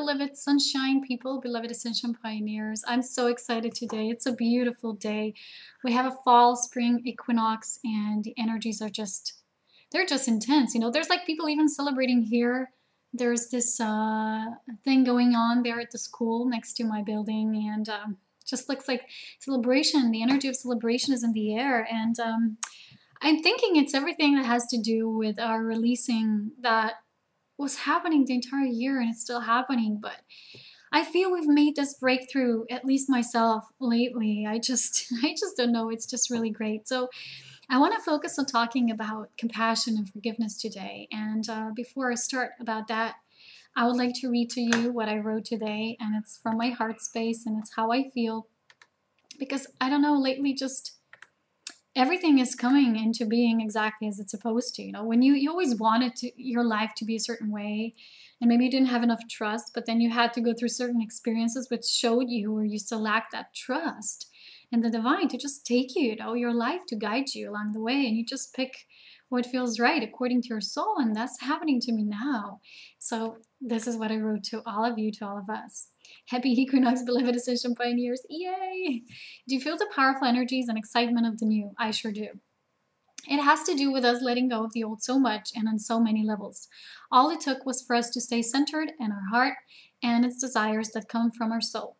beloved sunshine people, beloved Ascension pioneers. I'm so excited today. It's a beautiful day. We have a fall spring equinox and the energies are they're just intense. You know, there's like people even celebrating here. There's this thing going on there at the school next to my building, and just looks like celebration. The energy of celebration is in the air, and I'm thinking it's everything that has to do with our releasing that was happening the entire year, and it's still happening. But I feel we've made this breakthrough, at least myself lately. I just don't know. It's just really great. So I want to focus on talking about compassion and forgiveness today. And before I start about that, I would like to read to you what I wrote today, and it's from my heart space, and it's how I feel. Because I don't know, lately just everything is coming into being exactly as it's supposed to. You know, when you always wanted your life to be a certain way, and maybe you didn't have enough trust, but then you had to go through certain experiences which showed you where you still lacked that trust and the divine to just take you, your life, to guide you along the way, and you just pick what feels right according to your soul. And that's happening to me now. So this is what I wrote to all of you, to all of us. Happy Equinox, beloved Ascension pioneers. Yay! Do you feel the powerful energies and excitement of the new? I sure do. It has to do with us letting go of the old so much and on so many levels. All it took was for us to stay centered in our heart and its desires that come from our soul.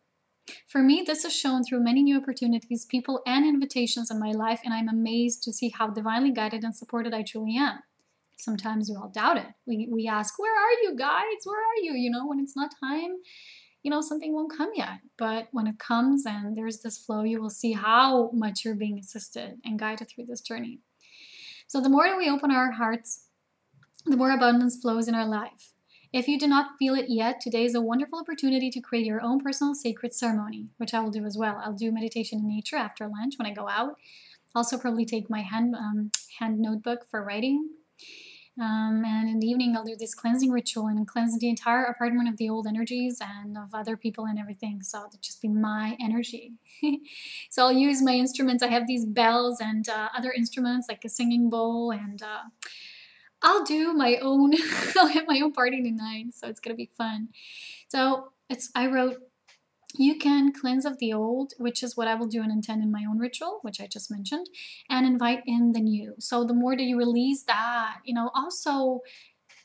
For me, this is shown through many new opportunities, people, and invitations in my life, and I'm amazed to see how divinely guided and supported I truly am. Sometimes we all doubt it. We ask, where are you, guides? Where are you? When it's not time, something won't come yet. But when it comes and there's this flow, you will see how much you're being assisted and guided through this journey. So the more that we open our hearts, the more abundance flows in our life. If you do not feel it yet, today is a wonderful opportunity to create your own personal sacred ceremony, which I will do as well. I'll do meditation in nature after lunch when I go out. Also probably take my hand notebook for writing. And in the evening, I'll do this cleansing ritual and cleanse the entire apartment of the old energies and of other people and everything. So it'll just be my energy. So I'll use my instruments. I have these bells and other instruments like a singing bowl, and I'll do my own, I'll have my own party tonight. So it's going to be fun. So I wrote, you can cleanse of the old, which is what I will do and intend in my own ritual, which I just mentioned, and invite in the new. So the more that you release that, also,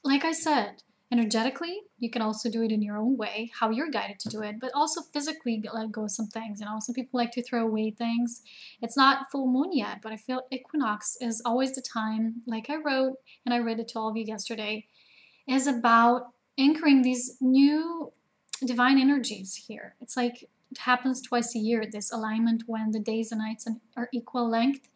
like I said, energetically, you can also do it in your own way, how you're guided to do it, but also physically let go of some things. Some people like to throw away things. It's not full moon yet, but I feel equinox is always the time, like I wrote, and I read it to all of you yesterday, is about anchoring these new divine energies here. It's like it happens twice a year, this alignment when the days and nights are equal length,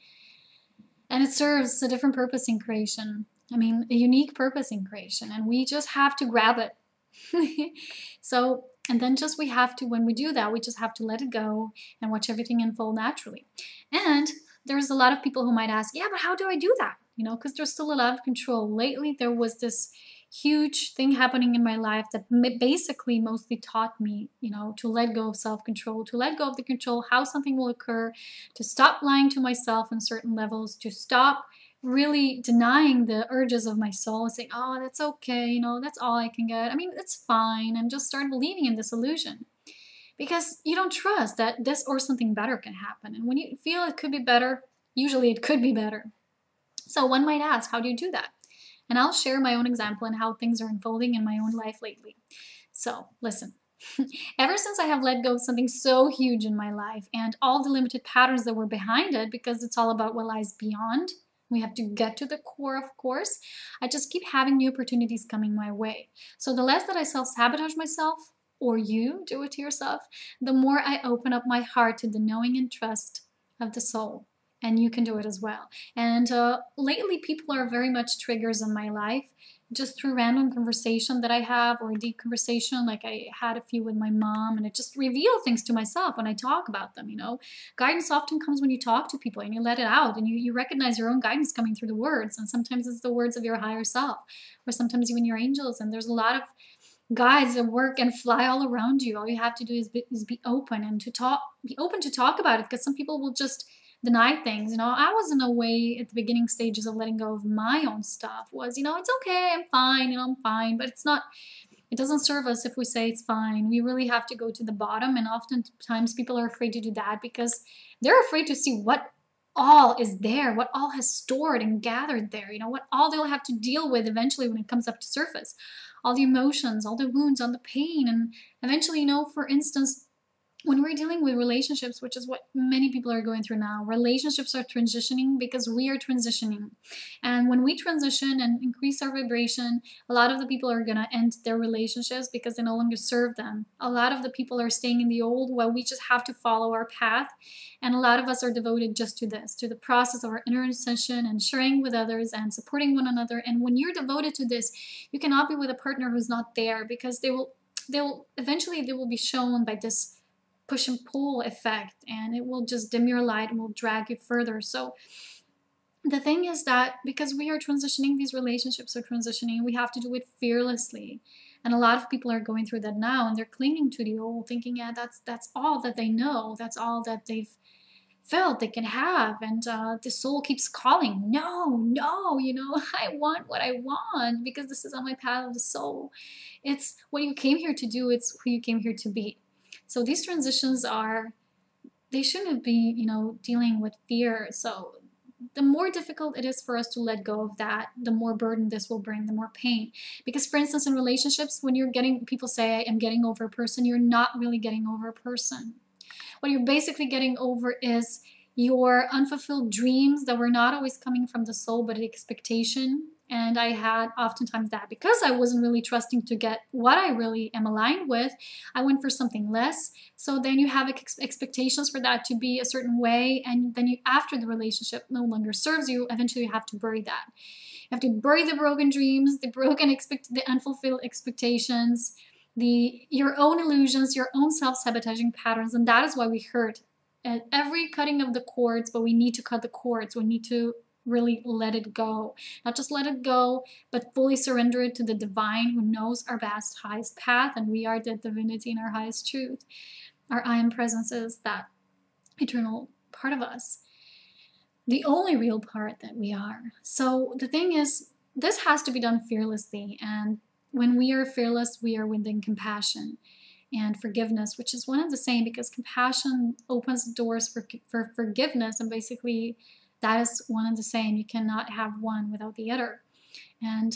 and it serves a different purpose in creation. A unique purpose in creation, and we just have to grab it. So, and then we have to, when we do that, we just have to let it go and watch everything unfold naturally. And there's a lot of people who might ask, yeah, but how do I do that? Because there's still a lot of control. Lately, there was this huge thing happening in my life that basically mostly taught me, to let go of self-control, to let go of the control, how something will occur, to stop lying to myself on certain levels, to stop really denying the urges of my soul and saying, oh, that's okay, that's all I can get. It's fine, and just start believing in this illusion. Because you don't trust that this or something better can happen. And when you feel it could be better, usually it could be better. So one might ask, how do you do that? And I'll share my own example and how things are unfolding in my own life lately. So listen, ever since I have let go of something so huge in my life and all the limited patterns that were behind it, because it's all about what lies beyond, we have to get to the core, of course, I just keep having new opportunities coming my way. So the less that I self-sabotage myself, or you do it to yourself, the more I open up my heart to the knowing and trust of the soul. And you can do it as well. And lately, people are very much triggers in my life, just through random conversation that I have, or a deep conversation, like I had a few with my mom, and it just revealed things to myself when I talk about them. Guidance often comes when you talk to people and you let it out, and you recognize your own guidance coming through the words. And sometimes it's the words of your higher self, or sometimes even your angels. And there's a lot of guides that work and fly all around you. All you have to do is be open and be open to talk about it, because some people will just deny things. I was in a way at the beginning stages of letting go of my own stuff was, it's okay, I'm fine, I'm fine, but it's not It doesn't serve us if we say it's fine. We really have to go to the bottom, and oftentimes people are afraid to do that because they're afraid to see what all is there, what all has stored and gathered there, you know, what all they'll have to deal with eventually when it comes up to surface. All the emotions, all the wounds, all the pain, and eventually, you know, for instance, when we're dealing with relationships, which is what many people are going through now, relationships are transitioning because we are transitioning. And when we transition and increase our vibration, a lot of the people are going to end their relationships because they no longer serve them. A lot of the people are staying in the old while we just have to follow our path. And a lot of us are devoted just to this, to the process of our inner ascension and sharing with others and supporting one another. And when you're devoted to this, you cannot be with a partner who's not there because they will eventually be shown by this push and pull effect, and it will just dim your light and will drag you further. So the thing is that because we are transitioning, these relationships are transitioning, we have to do it fearlessly. And a lot of people are going through that now, and they're clinging to the old, thinking, yeah, that's all that they know, that's all that they've felt they can have, and the soul keeps calling, no, you know, I want what I want because this is on my path of the soul. It's what you came here to do, it's who you came here to be. So these transitions they shouldn't be, you know, dealing with fear. So the more difficult it is for us to let go of that, the more burden this will bring, the more pain. Because for instance, in relationships, when people say, I'm getting over a person, you're not really getting over a person. What you're basically getting over is your unfulfilled dreams that were not always coming from the soul, but the expectation. And I had oftentimes that because I wasn't really trusting to get what I really am aligned with, I went for something less. So then you have expectations for that to be a certain way. And then after the relationship no longer serves you, eventually you have to bury that. You have to bury the broken dreams, the unfulfilled expectations, your own illusions, your own self-sabotaging patterns. And that is why we hurt at every cutting of the cords, but we need to cut the cords. We need to really let it go. Not just let it go, but fully surrender it to the divine who knows our best, highest path, and we are the divinity in our highest truth. Our I am presence is that eternal part of us, the only real part that we are. So the thing is, this has to be done fearlessly, and when we are fearless, we are within compassion and forgiveness, which is one and the same, because compassion opens doors for forgiveness, and basically that is one and the same. You cannot have one without the other. And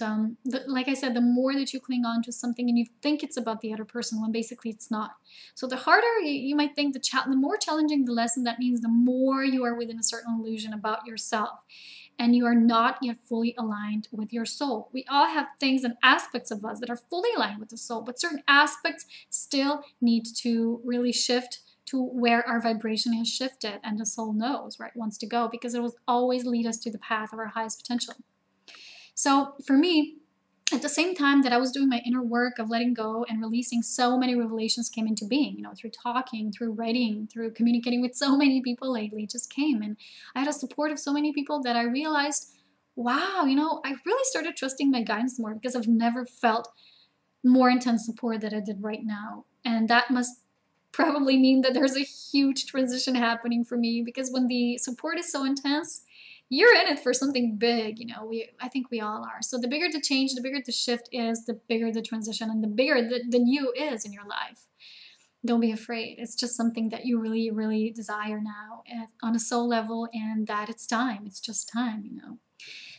like I said, the more that you cling on to something and you think it's about the other person when basically it's not. So the harder you might think, the more challenging the lesson, that means the more you are within a certain illusion about yourself and you are not yet fully aligned with your soul. We all have things and aspects of us that are fully aligned with the soul, but certain aspects still need to really shift to where our vibration has shifted, and the soul knows where it wants to go because it will always lead us to the path of our highest potential. So for me, at the same time that I was doing my inner work of letting go and releasing, so many revelations came into being, you know, through talking, through writing, through communicating with so many people lately, just came. And I had a support of so many people that I realized, wow, you know, I really started trusting my guidance more because I've never felt more intense support than I did right now. And that must probably mean that there's a huge transition happening for me, because when the support is so intense, you're in it for something big, you know. I think we all are. So the bigger the change, the bigger the shift is, the bigger the transition, and the bigger the new is in your life. Don't be afraid. It's just something that you really, really desire now on a soul level, and that it's time. It's just time, you know.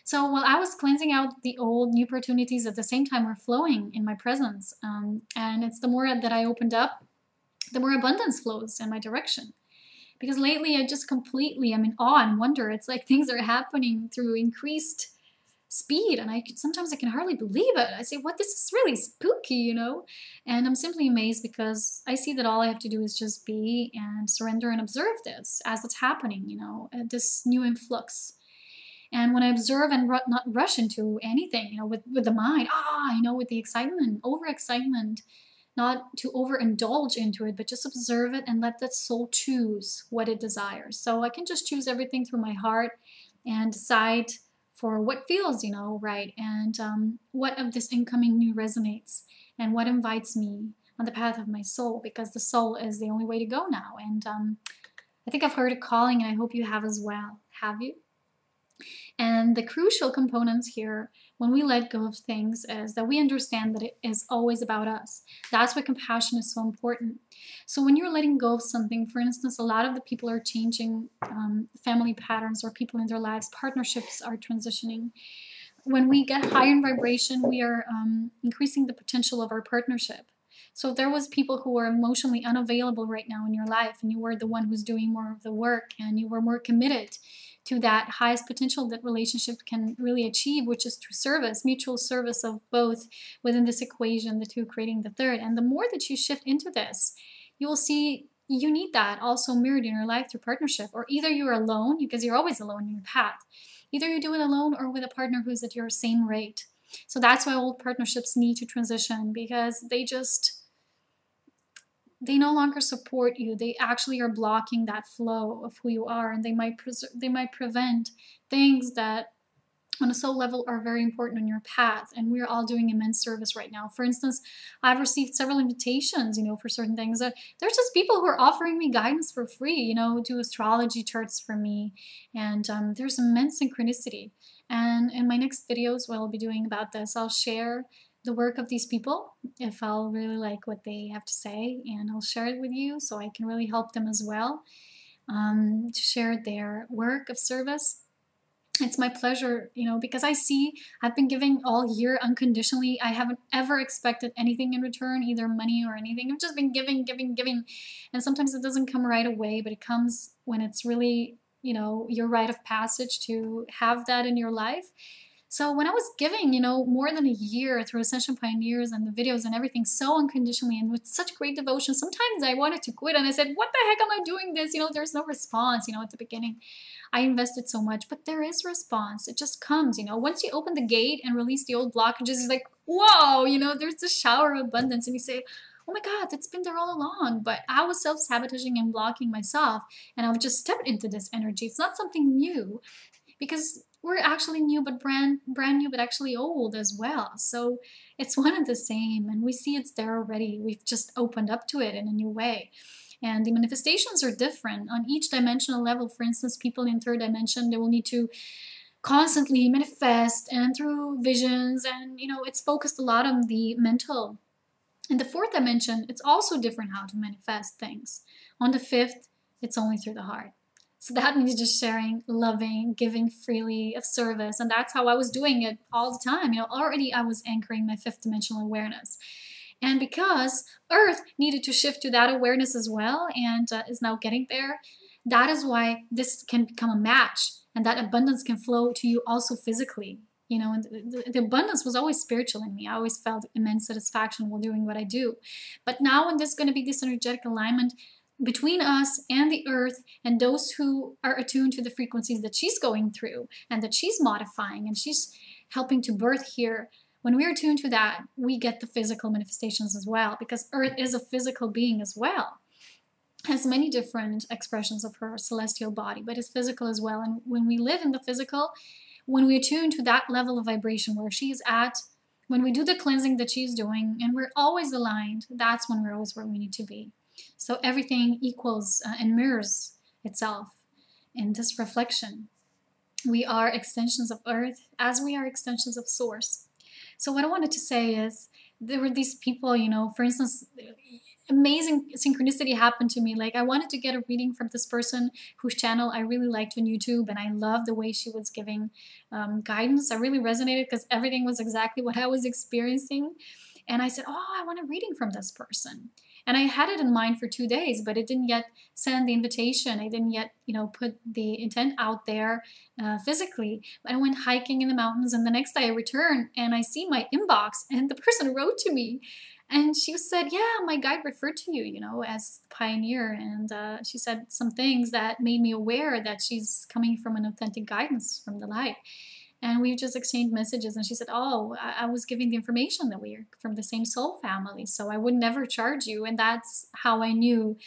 So while I was cleansing out the old, new opportunities at the same time were flowing in my presence. And it's the more that I opened up, the more abundance flows in my direction. Because lately I'm in awe and wonder. It's like things are happening through increased speed, and sometimes I can hardly believe it. I say, what, this is really spooky, you know? And I'm simply amazed because I see that all I have to do is just be and surrender and observe this as it's happening, you know, this new influx. And when I observe and not rush into anything, you know, with the mind, you know, with the excitement, overexcitement, not to overindulge into it, but just observe it and let that soul choose what it desires. So I can just choose everything through my heart and decide for what feels, you know, right, and what of this incoming new resonates and what invites me on the path of my soul, because the soul is the only way to go now. And I think I've heard a calling, and I hope you have as well. Have you? And the crucial components here when we let go of things is that we understand that it is always about us. That's why compassion is so important. So when you're letting go of something, for instance, a lot of the people are changing family patterns or people in their lives, partnerships are transitioning. When we get higher in vibration, we are increasing the potential of our partnership. So if there was people who were emotionally unavailable right now in your life, and you were the one who's doing more of the work, and you were more committed to that highest potential that relationship can really achieve, which is through service, mutual service of both within this equation, the two creating the third. And the more that you shift into this, you will see you need that also mirrored in your life through partnership. Or either you're alone, because you're always alone in your path. Either you do it alone or with a partner who's at your same rate. So that's why old partnerships need to transition, because they no longer support you. They actually are blocking that flow of who you are, and they might prevent things that on a soul level are very important on your path. And we're all doing immense service right now. For instance, I've received several invitations, for certain things. There's just people who are offering me guidance for free, do astrology charts for me. And there's immense synchronicity. And in my next videos, what I'll be doing about this, I'll share the work of these people if I'll really like what they have to say, and I'll share it with you so I can really help them as well to share their work of service. It's my pleasure, because I've been giving all year unconditionally. I haven't ever expected anything in return, either money or anything. I've just been giving. And sometimes it doesn't come right away, but it comes when it's really, your rite of passage to have that in your life. So when I was giving, more than a year through Ascension Pioneers and the videos and everything so unconditionally and with such great devotion, sometimes I wanted to quit and I said, what the heck am I doing this? There's no response, at the beginning. I invested so much, but there is response. It just comes, once you open the gate and release the old blockages, it's like, whoa, there's a shower of abundance. And you say, oh my God, it's been there all along. But I was self-sabotaging and blocking myself. And I've just stepped into this energy. It's not something new, because we're actually new, but brand new, but actually old as well. So it's one and the same, and we see it's there already. We've just opened up to it in a new way. And the manifestations are different on each dimensional level. For instance, people in third dimension, they will need to constantly manifest, and through visions, and it's focused a lot on the mental. In the fourth dimension, it's also different how to manifest things. On the fifth, it's only through the heart. So that means just sharing, loving, giving freely of service. And that's how I was doing it all the time. Already I was anchoring my fifth dimensional awareness. And because Earth needed to shift to that awareness as well, and is now getting there, that is why this can become a match, and that abundance can flow to you also physically. And the abundance was always spiritual in me. I always felt immense satisfaction while doing what I do. But now when there's going to be this energetic alignment between us and the earth, and those who are attuned to the frequencies that she's going through and that she's modifying and she's helping to birth here, when we're attuned to that, we get the physical manifestations as well, because earth is a physical being as well. Has many different expressions of her celestial body, but is physical as well. And when we live in the physical, when we attune to that level of vibration where she's at, when we do the cleansing that she's doing, and we're always aligned, that's when we're always where we need to be. So everything equals and mirrors itself in this reflection. We are extensions of Earth as we are extensions of Source. So what I wanted to say is, there were these people, for instance, amazing synchronicity happened to me. Like, I wanted to get a reading from this person whose channel I really liked on YouTube, and I loved the way she was giving guidance. I really resonated because everything was exactly what I was experiencing. And I said, oh, I want a reading from this person. And I had it in mind for 2 days, but it didn't yet send the invitation. I didn't yet, put the intent out there physically. I went hiking in the mountains, and the next day I returned and I see my inbox, and the person wrote to me. And she said, yeah, my guide referred to you, as pioneer. And she said some things that made me aware that she's coming from an authentic guidance from the light. And we just exchanged messages, and she said, oh, I was giving the information that we are from the same soul family, so I would never charge you. And that's how I knew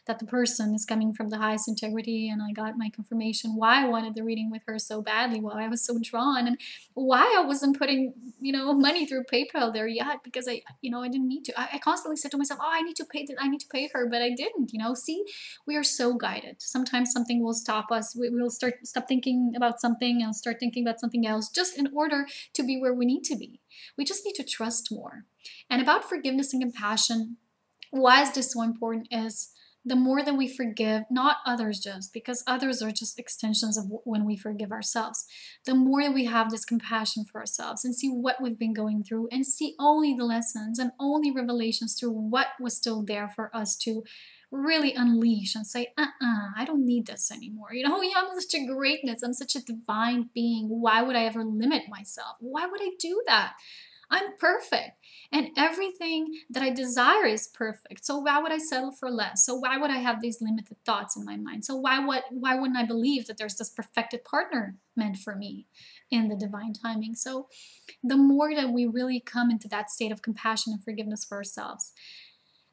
that the person is coming from the highest integrity. And I got my confirmation why I wanted the reading with her so badly, why I was so drawn, and why I wasn't putting, money through PayPal there yet, because I didn't need to. I constantly said to myself, oh, I need to pay her, but I didn't. See, we are so guided. Sometimes something will stop us. We'll stop thinking about something and start thinking about something else, just in order to be where we need to be. We just need to trust more. And about forgiveness and compassion, why is this so important is the more that we forgive, not others just, because others are just extensions of when we forgive ourselves, the more we have this compassion for ourselves and see what we've been going through and see only the lessons and only revelations through what was still there for us to really unleash and say, I don't need this anymore. I'm such a greatness. I'm such a divine being. Why would I ever limit myself? Why would I do that? I'm perfect, and everything that I desire is perfect. So why would I settle for less? So why would I have these limited thoughts in my mind? So why wouldn't I believe that there's this perfected partner meant for me in the divine timing? So the more that we really come into that state of compassion and forgiveness for ourselves,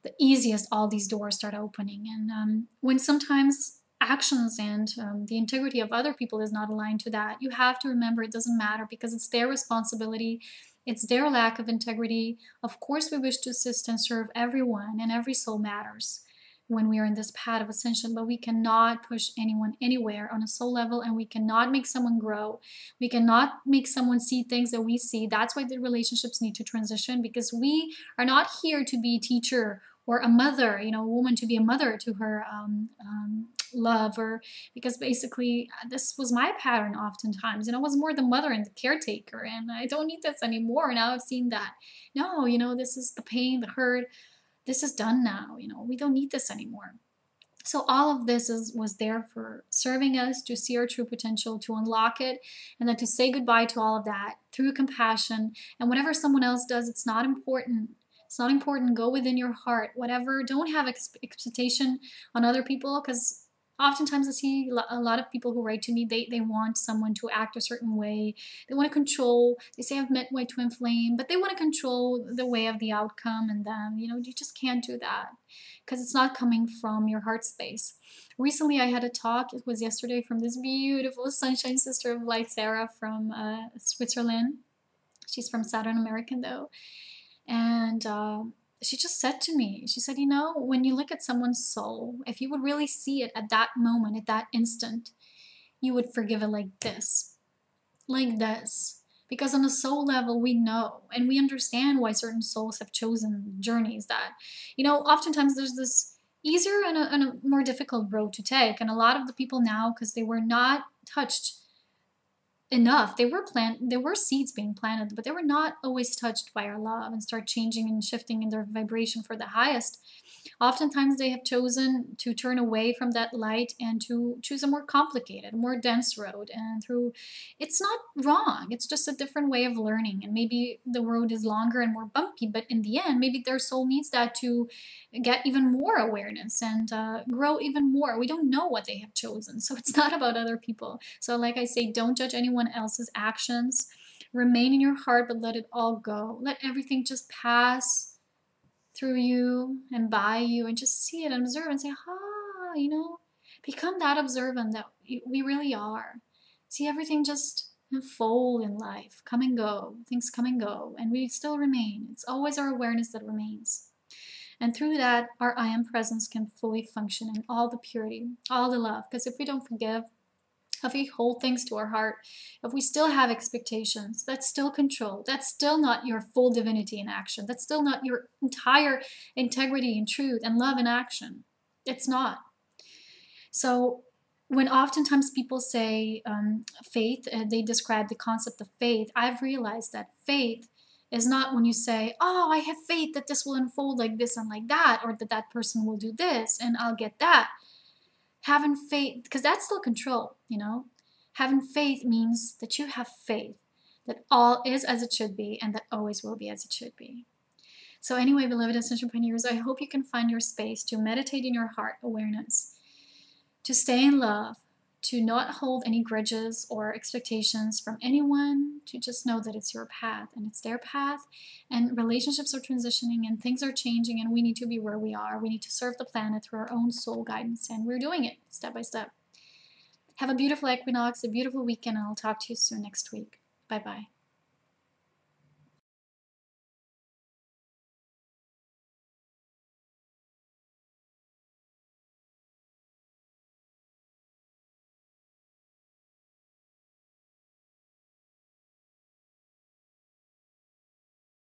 the easiest all these doors start opening. And when sometimes actions and the integrity of other people is not aligned to that, you have to remember it doesn't matter, because it's their responsibility. It's their lack of integrity. Of course, we wish to assist and serve everyone, and every soul matters when we are in this path of ascension, but we cannot push anyone anywhere on a soul level, and we cannot make someone grow. We cannot make someone see things that we see. That's why the relationships need to transition, because we are not here to be a teacher or a mother, a woman to be a mother to her love, or because basically this was my pattern oftentimes. I was more the mother and the caretaker, and I don't need this anymore. Now I've seen that. No, this is the pain, the hurt. This is done now. We don't need this anymore. So all of this was there for serving us to see our true potential, to unlock it, and then to say goodbye to all of that through compassion. And whatever someone else does, it's not important. It's not important. Go within your heart. Whatever. Don't have expectation on other people, because oftentimes I see a lot of people who write to me, they want someone to act a certain way. They want to control. They say I've met my twin flame, but they want to control the way of the outcome and them. You just can't do that, because it's not coming from your heart space. Recently I had a talk, it was yesterday, from this beautiful sunshine sister of light, Sarah, from Switzerland. She's from Southern America though. And she just said to me, she said, when you look at someone's soul, if you would really see it at that moment, at that instant, you would forgive it like this. Because on a soul level, we know and we understand why certain souls have chosen journeys that, oftentimes there's this easier and a more difficult road to take. And a lot of the people now, because they were not touched enough, there were seeds being planted, but they were not always touched by our love and start changing and shifting in their vibration for the highest. Oftentimes they have chosen to turn away from that light and to choose a more complicated, more dense road. And it's not wrong, it's just a different way of learning. And maybe the road is longer and more bumpy, but in the end, maybe their soul needs that to get even more awareness and grow even more. We don't know what they have chosen, so it's not about other people. So like I say, don't judge anyone else's actions. Remain in your heart, but let it all go. Let everything just pass through you and by you, and just see it and observe and say, become that observant that we really are. See everything just unfold in life, come and go, things come and go, and we still remain. It's always our awareness that remains. And through that, our I am presence can fully function in all the purity, all the love. Because if we don't forgive, if we hold things to our heart, if we still have expectations, that's still control. That's still not your full divinity in action. That's still not your entire integrity and truth and love in action. It's not. So when oftentimes people say faith, they describe the concept of faith, I've realized that faith is not when you say, oh, I have faith that this will unfold like this and like that, or that that person will do this and I'll get that. Having faith, because that's still control, Having faith means that you have faith that all is as it should be and that always will be as it should be. So anyway, beloved Ascension Pioneers, I hope you can find your space to meditate in your heart awareness, to stay in love, to not hold any grudges or expectations from anyone, to just know that it's your path and it's their path, and relationships are transitioning and things are changing, and we need to be where we are. We need to serve the planet through our own soul guidance, and we're doing it step by step. Have a beautiful equinox, a beautiful weekend, and I'll talk to you soon next week. Bye-bye.